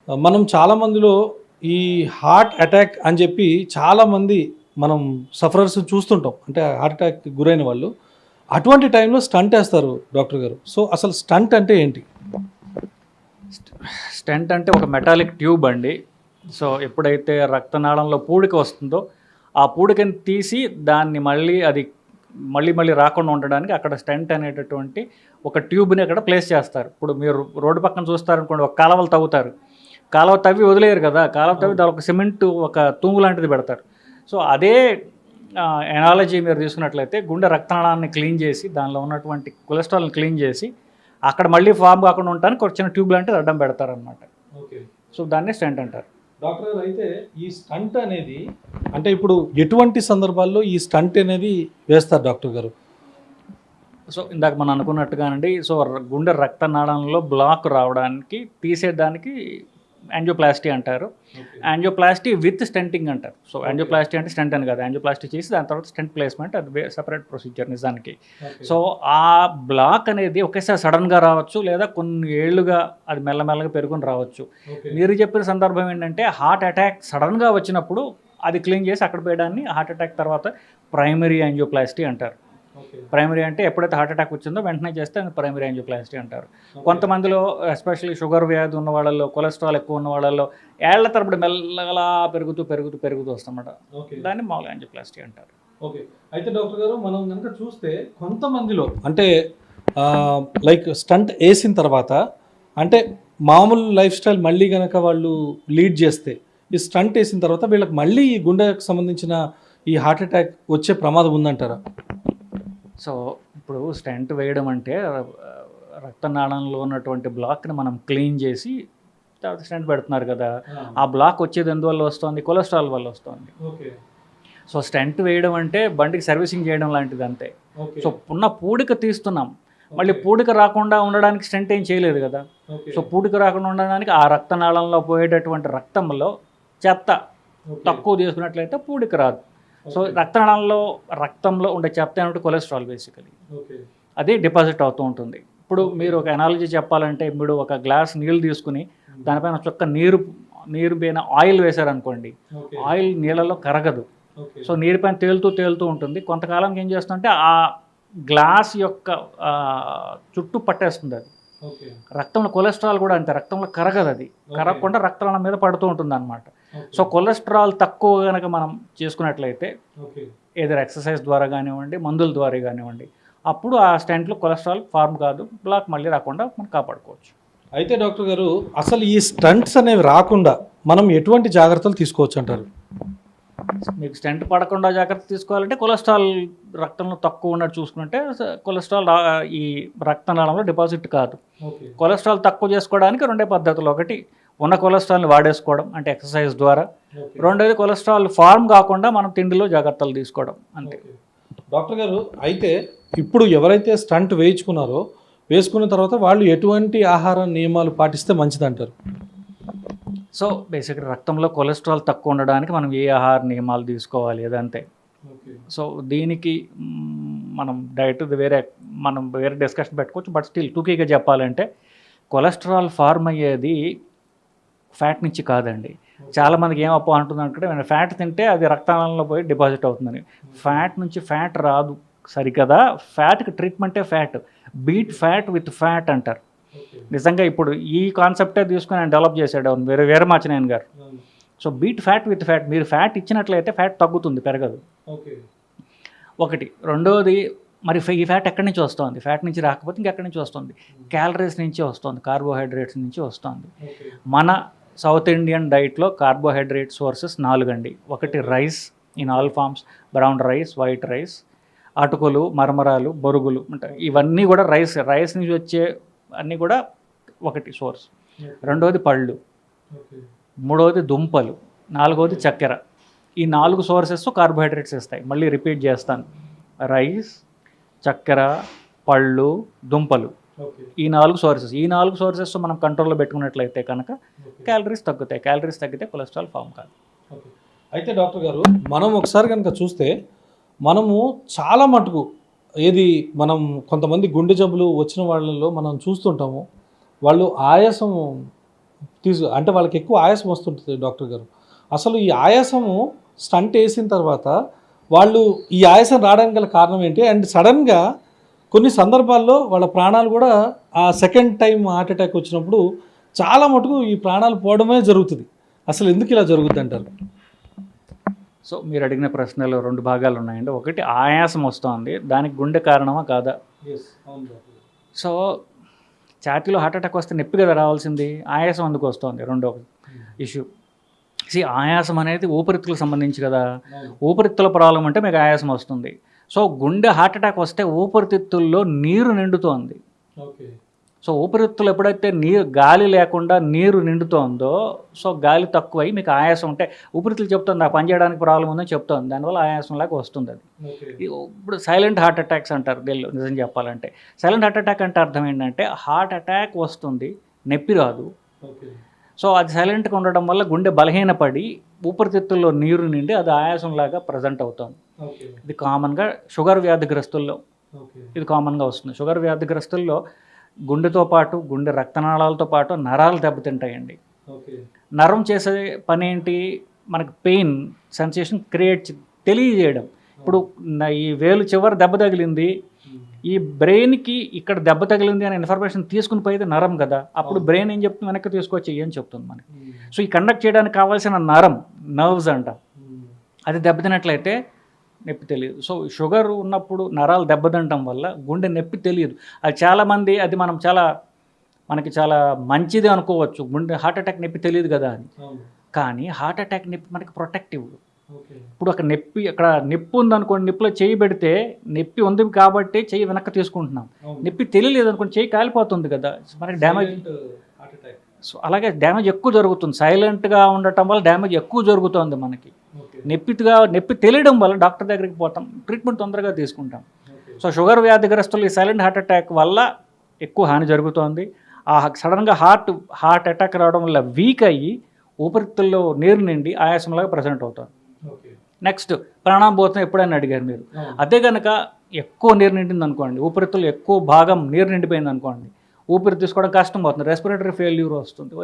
మనం చాలామందిలో ఈ హార్ట్ అటాక్ అని చెప్పి చాలామంది మనం సఫరర్స్ చూస్తుంటాం. అంటే హార్ట్ అటాక్ గురైన వాళ్ళు అటువంటి టైంలో స్టంట్ వేస్తారు డాక్టర్ గారు. సో అసలు స్టంట్ అంటే ఏంటి? స్టెంట్ అంటే ఒక మెటాలిక్ ట్యూబ్ అండి. సో ఎప్పుడైతే రక్తనాళంలో పూడిక వస్తుందో ఆ పూడికని తీసి దాన్ని మళ్ళీ రాకుండా ఉండడానికి అక్కడ స్టెంట్ అనేటటువంటి ఒక ట్యూబ్ని అక్కడ ప్లేస్ చేస్తారు. ఇప్పుడు మీరు రోడ్డు పక్కన చూస్తారనుకోండి, ఒక కాలువలు తవ్వుతారు, కాలువ తవ్వి వదిలేరు కదా, కాలువ తవ్వి దాని ఒక సిమెంట్ ఒక తూము లాంటిది పెడతారు. సో అదే ఎనాలజీ మీరు తీసుకున్నట్లయితే గుండె రక్తనాళాన్ని క్లీన్ చేసి దానిలో ఉన్నటువంటి కొలెస్ట్రాల్ని క్లీన్ చేసి అక్కడ మళ్ళీ ఫామ్ కాకుండా ఉండడానికి ఒక చిన్న ట్యూబ్ లాంటిది అడ్డం పెడతారనమాట. ఓకే. సో దాన్ని స్టెంట్ అంటారు. డాక్టర్ గారు, అయితే ఈ స్టంట్ అనేది అంటే ఇప్పుడు ఎటువంటి సందర్భాల్లో ఈ స్టంట్ అనేది వేస్తారు డాక్టర్ గారు? సో ఇందాక మనం అనుకున్నట్టుగానండి, సో గుండె రక్తనాళంలో బ్లాక్ రావడానికి తీసేయడానికి యాంజియోప్లాస్టీ అంటారు. యాంజియోప్లాస్టీ విత్ స్టెంటింగ్ అంటారు. సో యాంజియోప్లాస్టీ అంటే స్టెంట్ అని కాదు, యాంజియోప్లాస్టీ చేసి దాని తర్వాత స్టెంట్ ప్లేస్మెంట్, అది సెపరేట్ ప్రొసీజర్ నిజానికి. సో ఆ బ్లాక్ అనేది ఒకేసారి సడన్గా రావచ్చు, లేదా కొన్ని ఏళ్ళుగా అది మెల్లమెల్లగా పెరుగుని రావచ్చు. మీరు చెప్పిన సందర్భం ఏంటంటే హార్ట్ అటాక్ సడన్గా వచ్చినప్పుడు అది క్లీన్ చేసి అక్కడ పోయడాన్ని హార్ట్ అటాక్ తర్వాత ప్రైమరీ యాంజియోప్లాస్టీ అంటారు. ప్రైమరీ అంటే ఎప్పుడైతే హార్ట్ అటాక్ వచ్చిందో వెంటనే చేస్తే అది ప్రైమరీ యాంజియోప్లాస్టీ అంటారు. కొంతమందిలో ఎస్పెషల్లీ షుగర్ వ్యాధి ఉన్న వాళ్ళల్లో, కొలెస్ట్రాల్ ఎక్కువ ఉన్న వాళ్ళల్లో ఏళ్ల తరబడి మెల్లగా పెరుగుతూ వస్తామన్నమాట. దాన్ని మామూలు యాంజియోప్లాస్టీ అంటారు. ఓకే. అయితే డాక్టర్ గారు, మనం కనుక చూస్తే కొంతమందిలో అంటే లైక్ స్టంట్ వేసిన తర్వాత అంటే మామూలు లైఫ్ స్టైల్ మళ్ళీ కనుక వాళ్ళు లీడ్ చేస్తే ఈ స్టంట్ వేసిన తర్వాత వీళ్ళకి మళ్ళీ ఈ గుండెకు సంబంధించిన ఈ హార్ట్ అటాక్ వచ్చే ప్రమాదం ఉందంటారా? సో ఇప్పుడు స్టెంట్ వేయడం అంటే రక్తనాళంలో ఉన్నటువంటి బ్లాక్ని మనం క్లీన్ చేసి తర్వాత స్టెంట్ పెడుతున్నారు కదా. ఆ బ్లాక్ వచ్చేది ఎందువల్ల వస్తుంది? కొలెస్ట్రాల్ వల్ల వస్తుంది. సో స్టెంట్ వేయడం అంటే బండికి సర్వీసింగ్ చేయడం లాంటిది అంతే. సో ఉన్న పూడిక తీస్తున్నాం, మళ్ళీ పూడిక రాకుండా ఉండడానికి స్టెంట్ ఏం చేయలేదు కదా. సో పూడిక రాకుండా ఉండడానికి ఆ రక్తనాళంలో పోయేటటువంటి రక్తంలో చెత్త తక్కువ తీసుకున్నట్లయితే పూడిక రాదు. సో రక్తంలో ఉండే చెత్త ఏమంటే కొలెస్ట్రాల్ బేసికలీ అది డిపాజిట్ అవుతూ ఉంటుంది. ఇప్పుడు మీరు ఒక ఎనాలజీ చెప్పాలంటే, మీరు ఒక గ్లాస్ నీళ్ళు తీసుకుని దానిపైన చొక్క నీరు పైన ఆయిల్ వేశారనుకోండి, ఆయిల్ నీళ్ళలో కరగదు. సో నీరు పైన తేలుతూ ఉంటుంది. కొంతకాలంకి ఏం చేస్తుందంటే ఆ గ్లాస్ యొక్క చుట్టూ పట్టేస్తుంది అది. రక్తంలో కొలెస్ట్రాల్ కూడా అంతే, రక్తంలో కరగదు, అది కరగకుండా రక్తనాళం మీద పడుతూ ఉంటుంది అనమాట. సో కొలెస్ట్రాల్ తక్కువ కనుక మనం చేసుకున్నట్లయితే ఏదైనా ఎక్సర్సైజ్ ద్వారా కానివ్వండి, మందుల ద్వారా కానివ్వండి, అప్పుడు ఆ స్టెంట్లో కొలెస్ట్రాల్ ఫార్మ్ కాదు, బ్లాక్ మళ్ళీ రాకుండా మనం కాపాడుకోవచ్చు. అయితే డాక్టర్ గారు, అసలు ఈ స్టంట్స్ అనేవి రాకుండా మనం ఎటువంటి జాగ్రత్తలు తీసుకోవచ్చు అంటారు? మీకు స్టెంట్ పడకుండా జాగ్రత్త తీసుకోవాలంటే కొలెస్ట్రాల్ రక్తంలో తక్కువ ఉన్నట్టు చూసుకుంటే కొలెస్ట్రాల్ ఈ రక్తనాళంలో డిపాజిట్ కాదు. కొలెస్ట్రాల్ తక్కువ చేసుకోవడానికి రెండే పద్ధతులు: ఒకటి ఉన్న కొలెస్ట్రాల్ని వాడేసుకోవడం అంటే ఎక్సర్సైజ్ ద్వారా, రెండోది కొలెస్ట్రాల్ ఫార్మ్ కాకుండా మనం తిండిలో జాగ్రత్తలు తీసుకోవడం అంతే. డాక్టర్ గారు, అయితే ఇప్పుడు ఎవరైతే స్టంట్ వేసుకున్న తర్వాత వాళ్ళు ఎటువంటి ఆహార నియమాలు పాటిస్తే మంచిదంటారు? సో బేసిక్గా రక్తంలో కొలెస్ట్రాల్ తక్కువ ఉండడానికి మనం ఏ ఆహార నియమాలు తీసుకోవాలి అదంతే. సో దీనికి మనం వేరే డిస్కషన్ పెట్టుకోవచ్చు. బట్ స్టిల్ టూకీగా చెప్పాలంటే కొలెస్ట్రాల్ ఫార్మ్ అయ్యేది ఫ్యాట్ నుంచి కాదండి. చాలామందికి ఏం అప్పు అంటుందంటే ఫ్యాట్ తింటే అది రక్తనాళంలో పోయి డిపాజిట్ అవుతుందని. ఫ్యాట్ నుంచి ఫ్యాట్ రాదు సరికదా. ఫ్యాట్కి ట్రీట్మెంటే fat. Beat fat with fat అంటారు. నిజంగా ఇప్పుడు ఈ కాన్సెప్టే తీసుకుని ఆయన డెవలప్ చేశాడు వీరమాచినేని గారు. So beat fat with fat, మీరు ఫ్యాట్ ఇచ్చినట్లయితే ఫ్యాట్ తగ్గుతుంది, పెరగదు. ఒకటి. రెండోది, మరి ఈ ఫ్యాట్ ఎక్కడి నుంచి వస్తుంది? ఫ్యాట్ నుంచి రాకపోతే ఇంకెక్కడి నుంచి వస్తుంది? క్యాలరీస్ నుంచి వస్తుంది, కార్బోహైడ్రేట్స్ నుంచి వస్తుంది. మన సౌత్ ఇండియన్ డైట్లో కార్బోహైడ్రేట్ సోర్సెస్ 4 అండి. ఒకటి rice in all forms, brown rice, white rice, అటుకులు, మరమరాలు, బొరుగులు ఉంటాయి. ఇవన్నీ కూడా రైస్ నుంచి వచ్చే అన్నీ కూడా ఒకటి సోర్స్. రెండవది పళ్ళు, మూడవది దుంపలు, నాలుగవది చక్కెర. ఈ 4 సోర్సెస్ కార్బోహైడ్రేట్స్ ఇస్తాయి. మళ్ళీ రిపీట్ చేస్తాను: రైస్, చక్కెర, పళ్ళు, దుంపలు. ఈ 4 సోర్సెస్ మనం కంట్రోల్లో పెట్టుకున్నట్లయితే కనుక క్యాలరీస్ తగ్గుతాయి. క్యాలరీస్ తగ్గితే కొలెస్ట్రాల్ ఫామ్ కాదు. అయితే డాక్టర్ గారు, మనం ఒకసారి కనుక చూస్తే మనము చాలా మటుకు మనం కొంతమంది గుండె జబ్బులు వచ్చిన వాళ్ళలో మనం చూస్తుంటాము, వాళ్ళు ఆయాసం అంటే వాళ్ళకి ఎక్కువ ఆయాసం వస్తుంటుంది డాక్టర్ గారు. అసలు ఈ ఆయాసము స్టంట్ వేసిన తర్వాత వాళ్ళు ఈ ఆయాసం రావడానికి గల కారణం ఏంటి? అండ్ సడన్గా కొన్ని సందర్భాల్లో వాళ్ళ ప్రాణాలు కూడా ఆ సెకండ్ టైం హార్ట్ అటాక్ వచ్చినప్పుడు చాలా మటుకు ఈ ప్రాణాలు పోవడమే జరుగుతుంది. అసలు ఎందుకు ఇలా జరుగుద్ది అంటారు? సో మీరు అడిగిన ప్రశ్నలో 2 భాగాలు ఉన్నాయండి. ఒకటి ఆయాసం వస్తుంది, దానికి గుండె కారణమా కాదా? సో ఛాతీలో హార్ట్ అటాక్ వస్తే నొప్పి కదా రావాల్సింది, ఆయాసం అందుకు వస్తుంది. రెండో ఇష్యూ ఆయాసం అనేది ఊపిరితిత్తులకు సంబంధించి కదా. ఊపిరితిత్తుల ప్రాబ్లం అంటే మీకు ఆయాసం వస్తుంది. సో గుండె హార్ట్ అటాక్ వస్తే ఊపిరితిత్తుల్లో నీరు నిండుతోంది. సో ఊపిరితిత్తులు ఎప్పుడైతే గాలి లేకుండా నీరు నిండుతోందో, సో గాలి తక్కువై మీకు ఆయాసం ఉంటే ఊపిరితిత్తులు చెప్తుంది ఆ పని చేయడానికి ప్రాబ్లం ఉందని చెప్తుంది, దానివల్ల ఆయాసం లాగా వస్తుంది. అది ఇప్పుడు సైలెంట్ హార్ట్ అటాక్స్ అంటారు దీనిలో. నిజం చెప్పాలంటే సైలెంట్ హార్ట్ అటాక్ అంటే అర్థం ఏంటంటే హార్ట్ అటాక్ వస్తుంది, నొప్పి రాదు. సో అది సైలెంట్గా ఉండడం వల్ల గుండె బలహీనపడి ఊపిరితిత్తుల్లో నీరు నిండి అది ఆయాసంలాగా ప్రజెంట్ అవుతుంది. ఇది కామన్గా షుగర్ వ్యాధిగ్రస్తుల్లో ఇది కామన్గా వస్తుంది. షుగర్ వ్యాధిగ్రస్తుల్లో గుండెతో పాటు గుండె రక్తనాళాలతో పాటు నరాలు దెబ్బతింటాయండి. నరం చేసే పని ఏంటి? మనకి పెయిన్ సెన్సేషన్ తెలియజేయడం. ఇప్పుడు ఈ వేలు చివరి దెబ్బ తగిలింది, ఈ బ్రెయిన్కి ఇక్కడ దెబ్బ తగిలింది అనే ఇన్ఫర్మేషన్ తీసుకుని పోయేది నరం కదా. అప్పుడు బ్రెయిన్ ఏం చెప్తుంది? వెనక్కి తీసుకొచ్చి ఏం చెప్తుంది మనకి. సో ఈ కండక్ట్ చేయడానికి కావాల్సిన నరం, నర్వ్స్ అంట, అది దెబ్బతినట్లయితే నొప్పి తెలియదు. సో షుగర్ ఉన్నప్పుడు నరాలు దెబ్బతినటం వల్ల గుండె నొప్పి తెలియదు. అది చాలామంది అది మనకి చాలా మంచిది అనుకోవచ్చు, గుండె హార్ట్ అటాక్ నొప్పి తెలియదు కదా అని. కానీ హార్ట్ అటాక్ నొప్పి మనకి ప్రొటెక్టివ్. ఇప్పుడు అక్కడ నొప్పి ఉందనుకోండి, నొప్పిలో చేయి పెడితే నొప్పి ఉంది కాబట్టి చెయ్యి వెనక్కి తీసుకుంటున్నాం. నొప్పి తెలియలేదు అనుకోండి, చెయ్యి కాలిపోతుంది కదా, మనకి డ్యామేజ్. సో అలాగే డ్యామేజ్ ఎక్కువ జరుగుతుంది. సైలెంట్గా ఉండటం వల్ల డ్యామేజ్ ఎక్కువ జరుగుతుంది మనకి. నొప్పి తెలియడం వల్ల డాక్టర్ దగ్గరికి పోతాం, ట్రీట్మెంట్ తొందరగా తీసుకుంటాం. సో షుగర్ వ్యాధిగ్రస్తులు ఈ సైలెంట్ హార్ట్ అటాక్ వల్ల ఎక్కువ హాని జరుగుతోంది. ఆ సడన్గా హార్ట్ అటాక్ రావడం వల్ల వీక్ అయ్యి ఊపిరితిత్తుల్లో నీరు నిండి ఆయాసంలాగా ప్రజెంట్ అవుతుంది. నెక్స్ట్ ప్రాణాభూతం ఎప్పుడైనా అడిగారు మీరు. అదే కనుక ఎక్కువ నీరు నిండింది అనుకోండి, ఊపిరితిత్తులు ఎక్కువ భాగం నీరు నిండిపోయింది అనుకోండి, ఊపిరి తీసుకోవడం కష్టం అవుతుంది, రెస్పిరేటరీ ఫెయిల్యూర్ వస్తుంది.